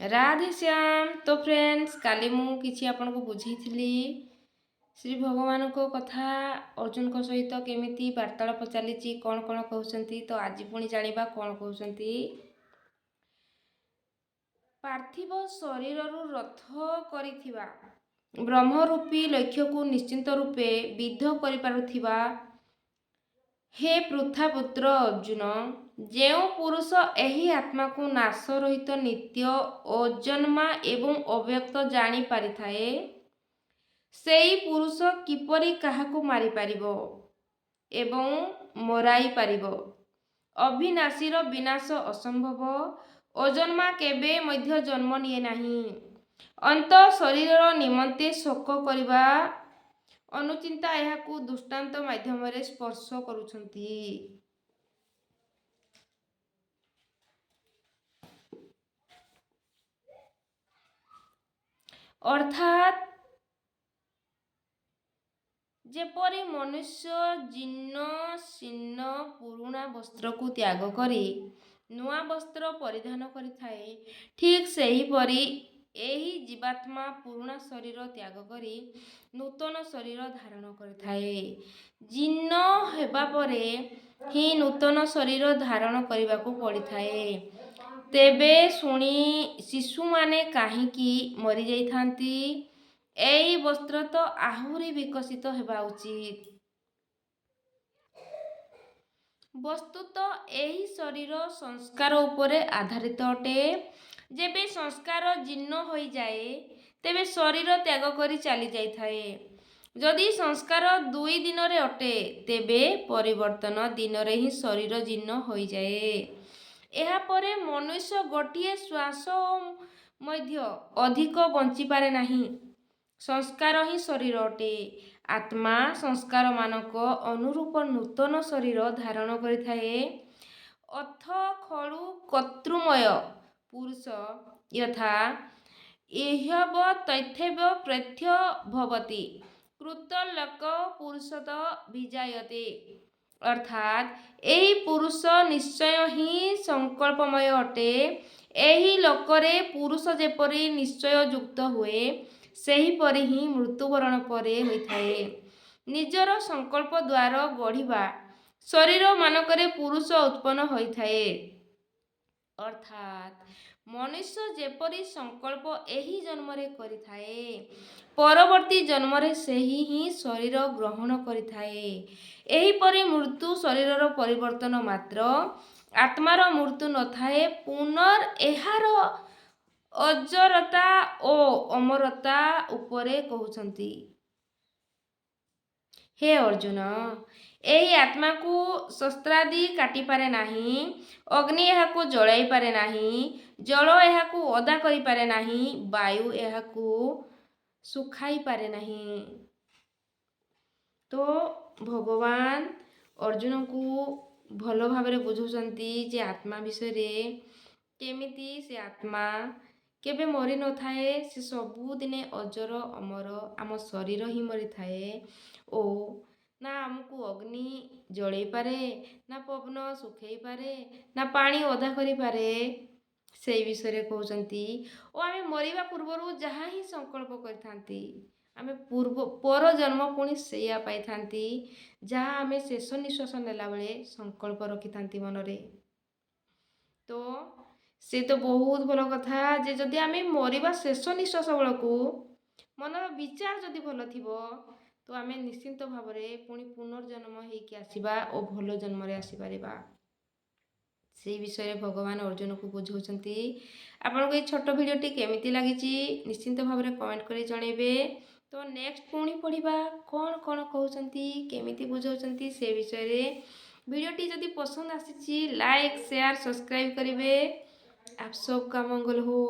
राधे श्याम। तो फ्रेंड्स काली मु किछि आपनको बुझेइथिली श्री भगवान को कथा अर्जुन को सहित केमिति वार्तालाप चलीची कौन कौन कहउछंती। तो आज पुणी जानिबा कौन कहउछंती। पार्थिव शरीर रथ करिथिबा ब्रह्मरूपी लक्ष्य को निश्चिंत रूपे विद्ध करिपारुथिबा हे पृथापुत्र अर्जुन, जेउ पुरुष एही आत्मा को नाश रहित नित्य अजन्मा एवं अव्यक्त जानी पारिथाए, सेई पुरुष किपरि काहाकु मारि पारिबो एवं मराई पारिबो। अविनाशीर विनाश असंभव। अजन्मा केबे मध्य जन्म निये नाही। अंत शरीर निमंते शोक करिबा अनुचिंता एहाकु दृष्टांत माध्यम स्पर्श करुछंती। अर्थात जेपरी मनुष्य जीर्ण शीर्ण पुरुणा वस्त्र को त्याग करी नुआ वस्त्र परिधान करिथाए, ठीक सेहीपरि एही जीवात्मा पुरुणा शरीर त्याग करी नूतन शरीर धारण करिथाए। जीर्ण हेबा परे ही नूतन शरीर धारण करिबाकू पड़िथाए। तेबे शुणी शिशु माने काहींकी मरी जाइथांती। एई वस्त्र तो आहुरी विकसित हेबा उचित। वस्तुत एही शरीर संस्कार उपरे आधारित अटे। जेबे संस्कार जीर्ण होई जाए तेबे शरीर त्याग करी चली जाइथाए। जदि संस्कार 2 दिन रे अटे तेबे परिवर्तन दिन रे ही शरीर जीर्ण होई जाए। एहा परे मनुष्य गोटिए श्वास मध्य अधिक बंची पारे नाही। संस्कार ही शरीर अटे। आत्मा संस्कार मानक अनुरूप नूतन शरीर धारण करिथाए। अथ खलु कर्तृमय पुरुष यथा इह्यव तथैव प्रथ्य भवति कृतलोक पुरुषत विजायते। अर्थात एही पुरुष निश्चय ही संकल्पमय अटे। एही लोकरे पुरुष जेपरि निश्चय युक्त हुए सेहीपरि ही मृत्युवरण परे होइथाए। निजर संकल्प द्वारा गढ़िबा शरीर मानकरे पुरुष उत्पन्न होइथाए। अर्थात मनुष्य जेपरि संकल्प एही जन्मरे करिथाए, परवर्ती जन्मरे सेही ही शरीर ग्रहण करिथाए। एहीपरि मृत्यु शरीरर परिवर्तन मात्र, आत्मार मृत्यु नथाए। पुनर् एहार अजरता ओ अमरता उपरे कहउछंती। हे अर्जुन, एही आत्मा को शस्त्रादि काटी पारे नाही। अग्नि एहाकू जलाई पारे नाही। जल एहाकू ओदा करि पारे नाही। वायु एहाकू सुखाई पारे नाही। तो भगवान अर्जुन को भल भावरे बुझौछंती जे आत्मा विषय रे केमिति से आत्मा केबे मरी न थाए। से सबु दिने अजर अमर। आम शरीर ही मरी थाए ओ ना आमको अग्नि जड़े पारे, ना पवन सुखई पारे, ना पानी ओदा करि पारे। से विषय कहउछंती। ओ आमे मरिबा पूर्वरु जहा ही संकल्प करिथांती आमे पूर्व पर जन्म पुणी सेया पाइथांती जहा आमे शेष निश्वास नेला बेले संकल्प रखिथांती मनरे। तो से तो बहुत भल कथा जे जदि आमे मरिबा शेष निश्वास बेलकू मनर विचार जदि भल थिबो तो आमे निश्चिंत भावरे पुणी पुनर्जन्म हेइकी आसीबा ओ भल जन्मरे आसी पारिबा। से विषय भगवान अर्जुन को बुझौछंती। आपनको ये छोट भिडियोटी केमिति लागिची निश्चिंत भावरे कमेंट करी जणेबे। तो नेक्स्ट पुणी पढ़िबा कौन कौन कहउछंती केमिति बुझौछंती से विषय रे। भिडियोटी जदि पसंद आसीची लाइक शेयर सब्सक्राइब करिवे। आप सबका मंगल हो।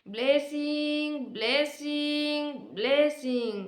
Blessing blessing blessing.